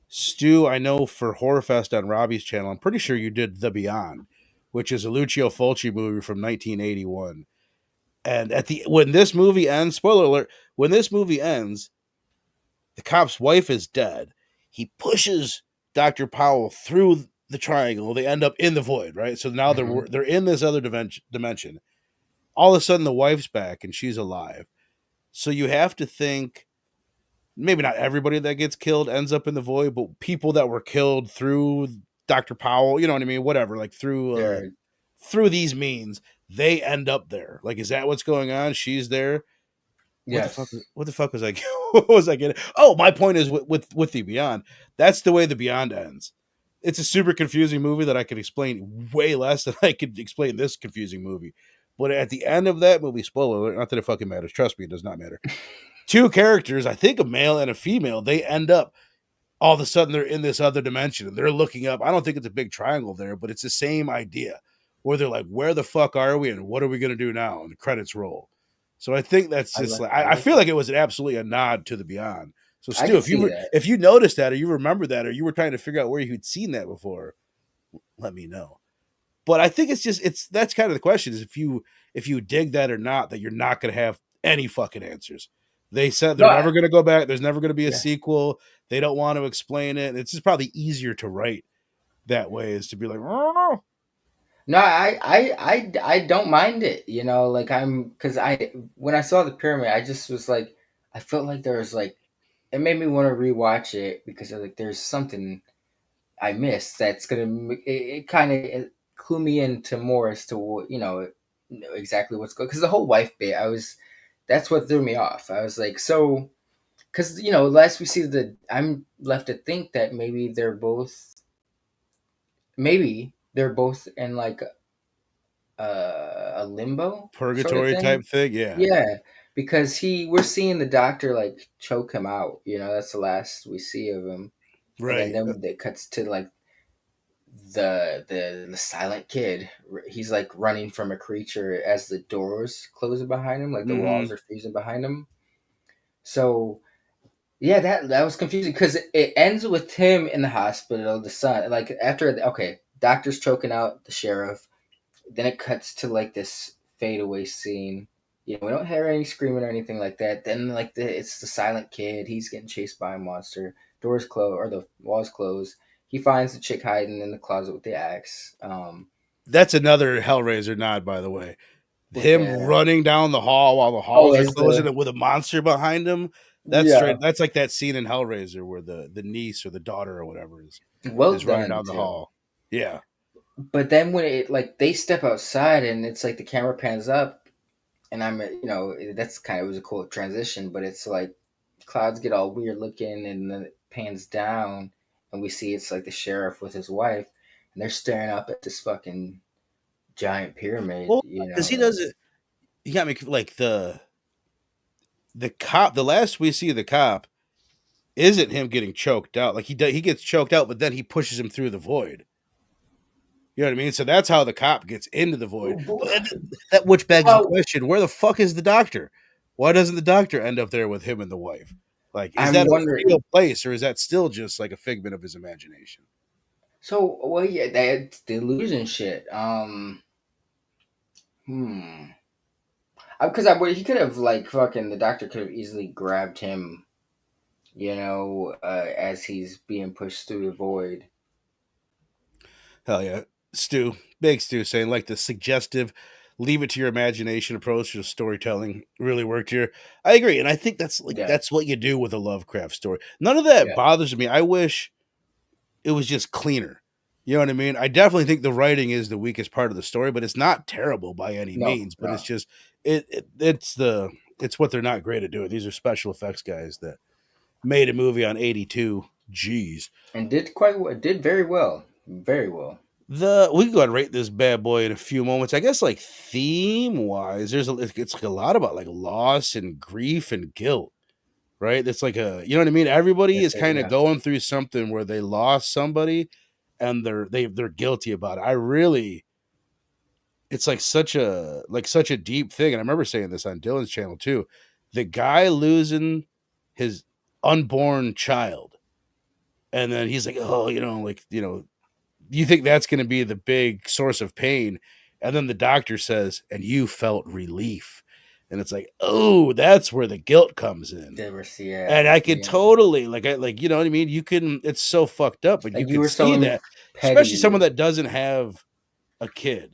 Stu, I know for Horrorfest on Robbie's channel, I'm pretty sure you did The Beyond, which is a Lucio Fulci movie from 1981. And when this movie ends, spoiler alert, when this movie ends, the cop's wife is dead. He pushes Dr. Powell through the triangle, they end up in the void, right? So now they're in this other dimension. All of a sudden, the wife's back and she's alive. So you have to think maybe not everybody that gets killed ends up in the void, but people that were killed through Dr. Powell, you know what I mean? Whatever, like through these means, they end up there. Like, is that what's going on? She's there. Yes. What the fuck was I? What was I getting? Oh, my point is with the Beyond. That's the way the Beyond ends. It's a super confusing movie that I could explain way less than I could explain this confusing movie. But at the end of that movie, spoiler alert, not that it fucking matters. Trust me, it does not matter. Two characters, I think a male and a female, they end up all of a sudden they're in this other dimension and they're looking up. I don't think it's a big triangle there, but it's the same idea where they're like, where the fuck are we and what are we going to do now? And the credits roll. So I think that's just I feel like it was absolutely a nod to the Beyond. So Stu, if you noticed that or you remember that or you were trying to figure out where you'd seen that before, let me know. But I think that's kind of the question is if you dig that or not, that you're not going to have any fucking answers. They said they're never going to go back. There's never going to be a sequel. They don't want to explain it. It's just probably easier to write that way is to be like, oh. No, I don't mind it. You know, like because when I saw the pyramid, I just was like, I felt like there was like, it made me want to rewatch it because like there's something I missed that's gonna it kind of clue me into more as to what exactly what's going because the whole wife bit that's what threw me off. I was like because last we see I'm left to think that maybe they're both in like a limbo purgatory sort of type thing. Yeah, because we're seeing the doctor like choke him out. That's the last we see of him. Right. And then it cuts to like the silent kid. He's like running from a creature as the doors close behind him, like the walls are freezing behind him. So yeah, that was confusing because it ends with him in the hospital, the son, like after doctor's choking out the sheriff. Then it cuts to like this fadeaway scene. We don't hear any screaming or anything like that. Then like it's the silent kid. He's getting chased by a monster. Doors close or the walls close. He finds the chick hiding in the closet with the axe. That's another Hellraiser nod, by the way. Him running down the hall while the halls are closing with a monster behind him. That's straight. That's like that scene in Hellraiser where the niece or the daughter or whatever is running down the hall. Yeah. But then when it like they step outside and it's like the camera pans up, and I'm that's it was a cool transition, but it's like clouds get all weird looking and then it pans down and we see it's like the sheriff with his wife and they're staring up at this fucking giant pyramid. Well, because he does it. He got me like the cop. The last we see of the cop isn't him getting choked out. Like he gets choked out, but then he pushes him through the void. You know what I mean? So that's how the cop gets into the void. That which begs the question: where the fuck is the doctor? Why doesn't the doctor end up there with him and the wife? Like, is that a real place, or is that still just like a figment of his imagination? So, well, yeah, that's delusion shit. Because he could have like fucking the doctor could have easily grabbed him, as he's being pushed through the void. Hell yeah. Big Stu saying like the suggestive leave it to your imagination approach to storytelling really worked here. I agree. And I think that's that's what you do with a Lovecraft story. None of that bothers me. I wish it was just cleaner. You know what I mean? I definitely think the writing is the weakest part of the story, but it's not terrible by any means. But it's just it's what they're not great at doing. These are special effects guys that made a movie on 82 G's. And did very well. Very well. We can go and rate this bad boy in a few moments. I guess like theme wise, it's like a lot about like loss and grief and guilt, right? It's like you know what I mean? Everybody is kind of going through something where they lost somebody and they're guilty about it. It's like such a deep thing. And I remember saying this on Dylan's channel too. The guy losing his unborn child. And then he's like, oh, you think that's going to be the big source of pain. And then the doctor says, and you felt relief. and it's like, oh, that's where the guilt comes in. And I could totally like you know what I mean. You can, it's so fucked up, but Like you you could were see so that, petty. especially someone that doesn't have a kid.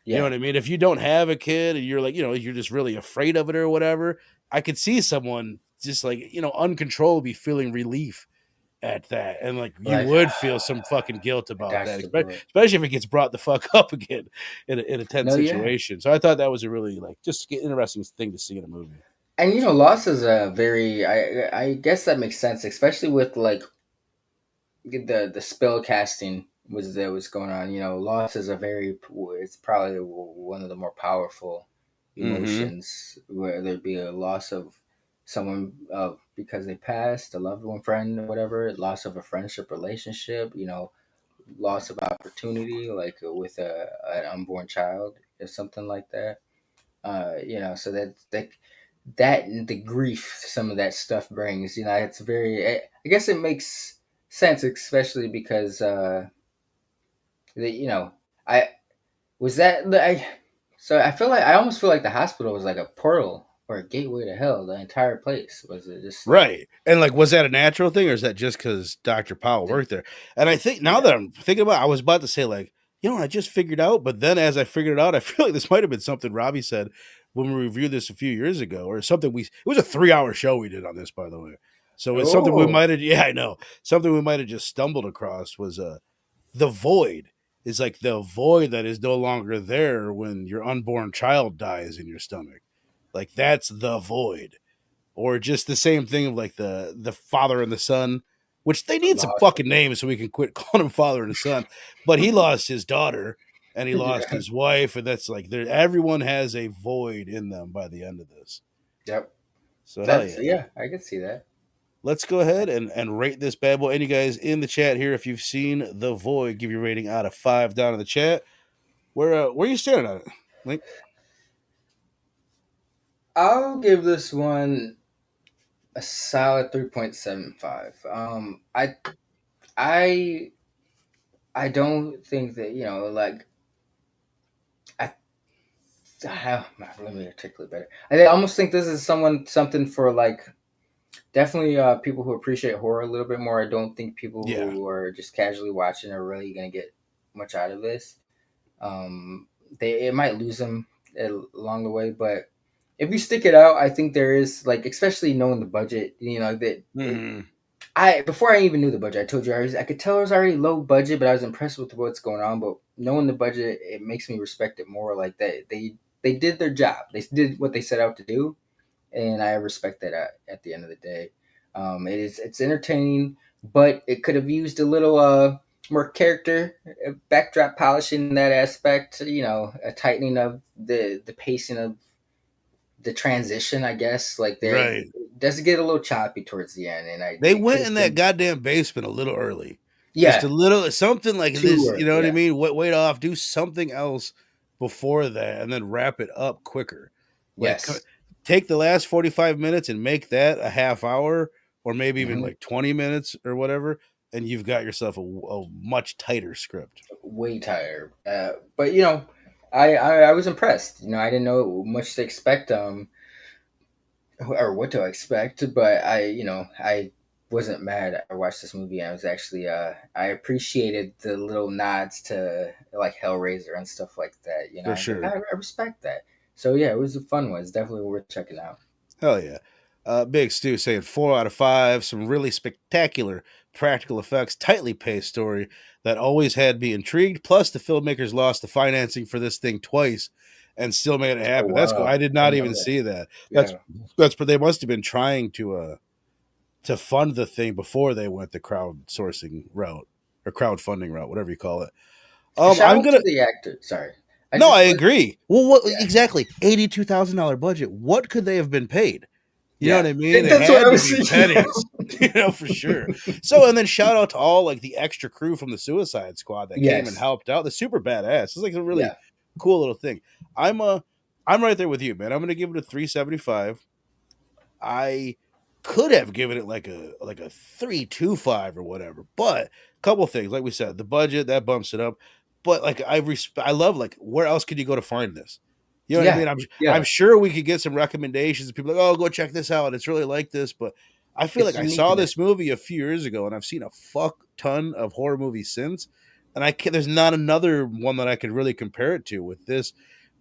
You know what I mean? If you don't have a kid and you're like, you know, you're just really afraid of it or whatever, I could see someone just like, you know, uncontrollably feeling relief at that. And like, you would feel some fucking guilt about that, especially if it gets brought the fuck up again in a tense situation. So I thought that was a really like just interesting thing to see in a movie. And you know, loss is a very, I guess that makes sense, especially with like the spell casting that was going on. You know, loss is it's probably one of the more powerful emotions, whether it be a loss of someone because they passed, a loved one, friend, or whatever, loss of a friendship, relationship, you know, loss of opportunity, like with an unborn child or something like that. You know, so that and the grief some of that stuff brings, you know, it's very, I guess it makes sense, especially because you know, I was that so I almost feel like the hospital was like a portal or a gateway to hell. The entire place was it just like, right. And like, was that a natural thing, or is that just because Dr. Powell worked there? And I think now that I'm thinking about it, I was about to say like, you know, I just figured out, but then as I figured it out, I feel like this might have been something Robbie said when we reviewed this a few years ago, or something it was a 3-hour show we did on this, by the way. So it's something we might have, I know, something we might have just stumbled across was the void is like the void that is no longer there when your unborn child dies in your stomach. Like that's the void. Or just the same thing of like the father and the son, which they need some fucking names so we can quit calling him father and son. But he lost his daughter and he lost his wife, and that's like everyone has a void in them by the end of this. Yep. So yeah, I can see that. Let's go ahead and rate this bad boy. And you guys in the chat here, if you've seen The Void, give your rating out of 5 down in the chat. Where are you standing on it, Link? I'll give this one a solid 3.75. I don't think that, you know, like let me articulate better. I almost think this is something for like definitely people who appreciate horror a little bit more. I don't think people who are just casually watching are really going to get much out of this. It might lose them along the way, but if you stick it out, I think there is like, especially knowing the budget, you know, that before I even knew the budget, I told you I could tell it was already low budget, but I was impressed with what's going on. But knowing the budget, it makes me respect it more. Like that they did their job. They did what they set out to do, and I respect that at the end of the day. It's entertaining, but it could have used a little more character backdrop polishing in that aspect. You know, a tightening of the pacing of the transition, I guess. Like it does get a little choppy towards the end, and they went in that goddamn basement a little early. Yeah, just a little something like this. You know what I mean? Wait off, do something else before that, and then wrap it up quicker. Like, take the last 45 minutes and make that a half hour, or maybe even like 20 minutes or whatever, and you've got yourself a much tighter script. Way tighter. But you know, I was impressed. You know, I didn't know much to expect. Or what to expect, but I wasn't mad. I watched this movie and I was actually I appreciated the little nods to like Hellraiser and stuff like that. You know, for sure. I respect that. So yeah, it was a fun one. It's definitely worth checking out. Hell yeah. Big Stu saying 4 out of 5. Some really spectacular practical effects, tightly paced story that always had me intrigued. Plus, the filmmakers lost the financing for this thing twice and still made it happen. Oh, wow. That's cool. I did not even see that. That's they must have been trying to fund the thing before they went the crowdsourcing route or crowdfunding route, whatever you call it. I'm gonna the actor. Sorry. I agree. Well, what exactly? $82,000 budget. What could they have been paid? You know what I mean? That's what I was thinking. Pennies, you know, for sure. So, and then shout out to all like the extra crew from the Suicide Squad that came and helped out. They're super badass. It's like a really cool little thing. I'm right there with you, man. I'm gonna give it a 3.75. I could have given it like a 3.25 or whatever, but a couple things, like we said, the budget that bumps it up. But like I love like where else could you go to find this? You know what I mean? I'm Yeah. sure we could get some recommendations. People are like, oh, go check this out. It's really like this. But I feel It's like I unique saw in this it. movie a few years ago, and I've seen a fuck ton of horror movies since. And there's not another one that I could really compare it to with this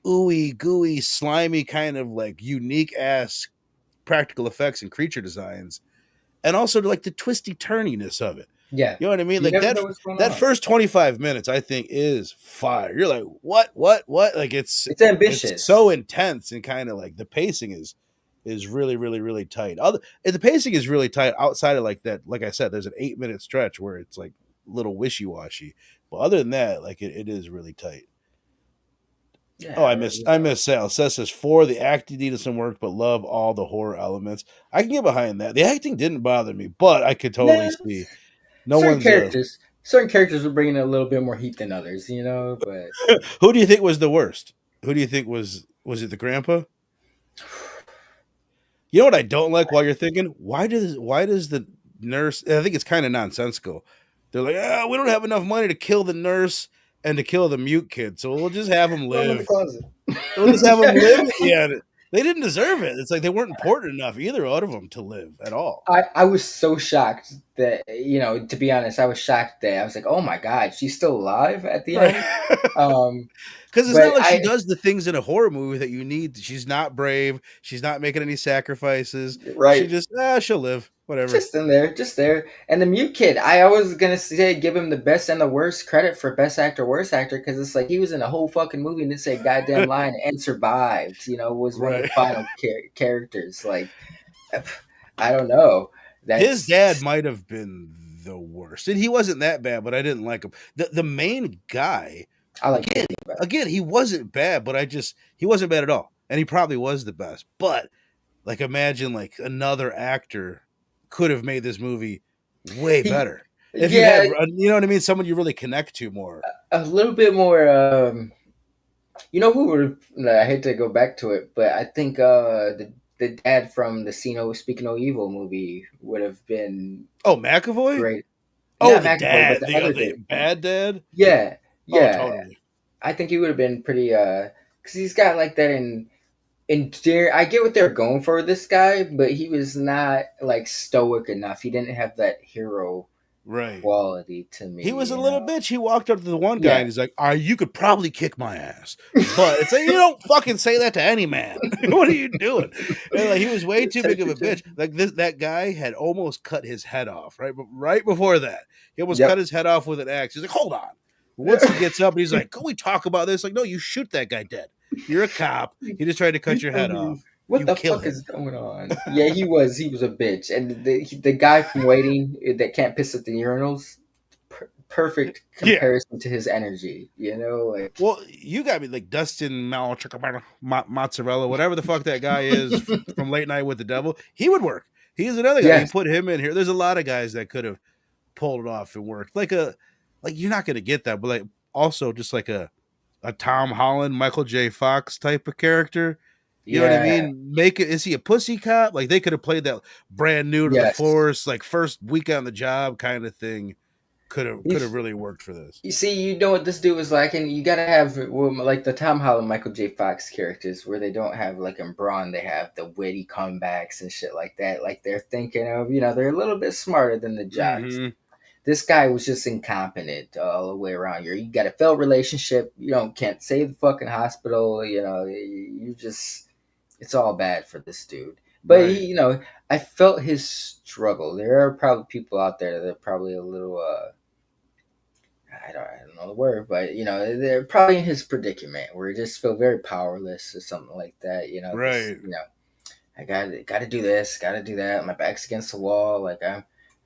ooey gooey, slimy kind of like unique ass practical effects and creature designs, and also like the twisty turniness of it. Yeah. You know what I mean? You Like never know what's going that on. first 25 minutes, I think, is fire. You're like, what? Like It's it's ambitious. so intense, and kind of like the pacing is really, really, really tight. The pacing is really tight outside of like that. Like I said, there's an 8-minute stretch where it's like a little wishy washy, but other than that, like it is really tight. Yeah. Oh, I miss Sal. Seth says 4, the acting needed some work, but love all the horror elements. I can get behind that. The acting didn't bother me, but I could totally No, see no one's certain characters were bringing a little bit more heat than others, but Who do you think was the worst? Who do you think was it the grandpa? You know what I don't like while you're thinking? Why does the nurse, I think it's kind of nonsensical. They're like, we don't have enough money to kill the nurse and to kill the mute kid, so we'll just have him throw them in the live. closet. We'll just have them live. Yeah, they didn't deserve it. It's like they weren't important enough, either out of them, to live at all. I was so shocked that, to be honest, I was shocked that I was like, oh my God, she's still alive at the end. Because it's But not like she does the things in a horror movie that you need. She's not brave. She's not making any sacrifices. Right. She just, she'll live. Whatever. Just there. And the mute kid, I was going to say, give him the best and the worst credit for best actor, worst actor, because it's like he was in a whole fucking movie and didn't say a goddamn line and survived, was one of the final characters. Like, I don't know. His dad might have been the worst. And he wasn't that bad, but I didn't like him. The main guy, I like again, he wasn't bad, but he wasn't bad at all. And he probably was the best. But like, imagine like another actor could have made this movie way better. If you had, you know what I mean? Someone you really connect to more. A little bit more, who would, I hate to go back to it, but I think the dad from the Speak No Evil movie would have been... Oh, McAvoy? Great. Oh, Not the McAvoy, dad. But The bad dad? Yeah. Yeah. Oh, totally. I think he would have been pretty, because he's got like that in I get what they're going for this guy, but he was not like stoic enough. He didn't have that hero quality to me. He was a little bitch. He walked up to the one guy and he's like, you could probably kick my ass. But it's like, you don't fucking say that to any man. What are you doing? And like, he was way too big of a bitch. Like that guy had almost cut his head off, right? But right before that, he almost cut his head off with an axe. He's like, hold on. Once he gets up, he's like, can we talk about this? Like, no, you shoot that guy dead. You're a cop. He just tried to cut your head off. What the fuck is going on? Yeah, he was a bitch. And the guy from Waiting that can't piss at the urinals, perfect comparison to his energy. Like, well, you got me like Dustin Mozzarella, whatever the fuck that guy is from Late Night with the Devil. He would work. He's another guy. You put him in here. There's a lot of guys that could have pulled it off and worked. Like you're not gonna get that, but like also just like a Tom Holland, Michael J. Fox type of character. You know what I mean? Is he a pussy cop? Like they could have played that brand new to the force, like first week on the job kind of thing. Could have really worked for this. You see, you know what this dude was like, and you gotta have like the Tom Holland, Michael J. Fox characters, where they don't have like in Braun, they have the witty comebacks and shit like that. Like they're thinking of, they're a little bit smarter than the jocks. Mm-hmm. This guy was just incompetent all the way around. You got a failed relationship. Can't save the fucking hospital. You just, it's all bad for this dude. But he, I felt his struggle. There are probably people out there that are probably a little, I don't know the word, but they're probably in his predicament where he just feel very powerless or something like that. Right. I got to do this, got to do that. My back's against the wall. Like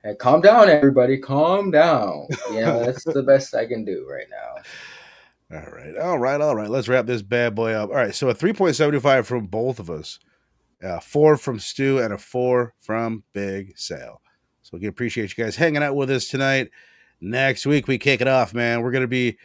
Hey, calm down, everybody. Calm down. That's the best I can do right now. All right. Let's wrap this bad boy up. All right, so a 3.75 from both of us, 4 from Stu, and a 4 from Big Sal. So we appreciate you guys hanging out with us tonight. Next week, we kick it off, man. We're going to be,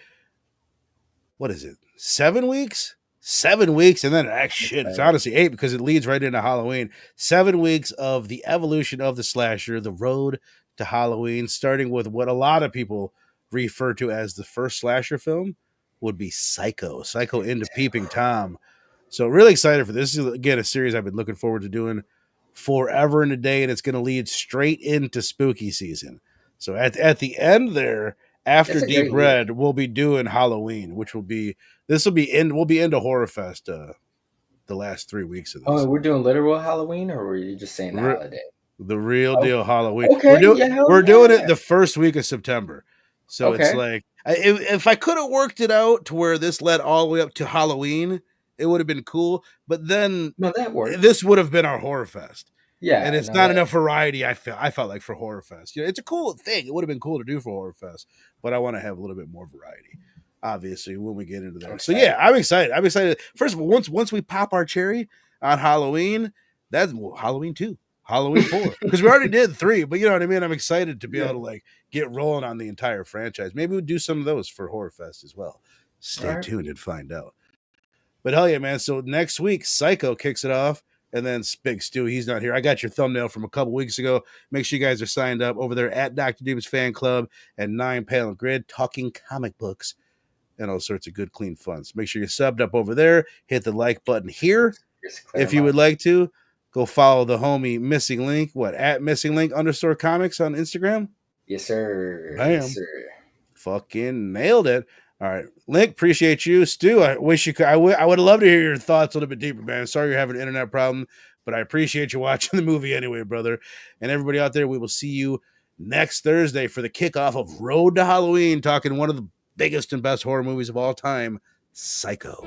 what is it, 7 weeks? 7 weeks, and then it's honestly 8 because it leads right into Halloween. 7 weeks of the evolution of the slasher, the road to Halloween, starting with what a lot of people refer to as the first slasher film would be Psycho into Peeping Tom. So really excited for this. This is again a series I've been looking forward to doing forever and a day, and it's going to lead straight into spooky season. So at the end there, after That's a Deep great lead. Red, we'll be doing Halloween, which will be we'll be into Horror Fest the last 3 weeks of Oh, this. we're doing literal Halloween, or were you just saying the Re- holiday? the real Oh, deal Halloween. okay, yeah, hell We're doing it yeah. the first week of September. So it's Okay, like if I could have worked it out to where this led all the way up to Halloween, it would have been cool. But then no, that works. this would have been our Horror Fest. And Yeah, it's no, not that enough variety. I felt like for Horror Fest, it's a cool thing. It would have been cool to do for Horror Fest, but I want to have a little bit more variety. Obviously, when we get into that. So yeah, I'm excited. I'm excited. First of all, once we pop our cherry on Halloween, that's Halloween 2, Halloween 4, because we already did 3. But you know what I mean. I'm excited to be able to like get rolling on the entire franchise. Maybe we'll do some of those for Horror Fest as well. Stay tuned and find out. But hell yeah, man. So next week, Psycho kicks it off. And then Big Stu, he's not here. I got your thumbnail from a couple weeks ago. Make sure you guys are signed up over there at Dr. Doom's Fan Club and 9 Panel Grid, talking comic books and all sorts of good, clean fun. So make sure you're subbed up over there. Hit the like button here. If you would like to, go follow the homie Missing Link. At Missing Link _comics on Instagram? Yes, sir. Bam. Yes, sir. Fucking nailed it. All right, Link, appreciate you. Stu, I wish you could. I would love to hear your thoughts a little bit deeper, man. Sorry you're having an internet problem, but I appreciate you watching the movie anyway, brother. And everybody out there, we will see you next Thursday for the kickoff of Road to Halloween, talking one of the biggest and best horror movies of all time, Psycho.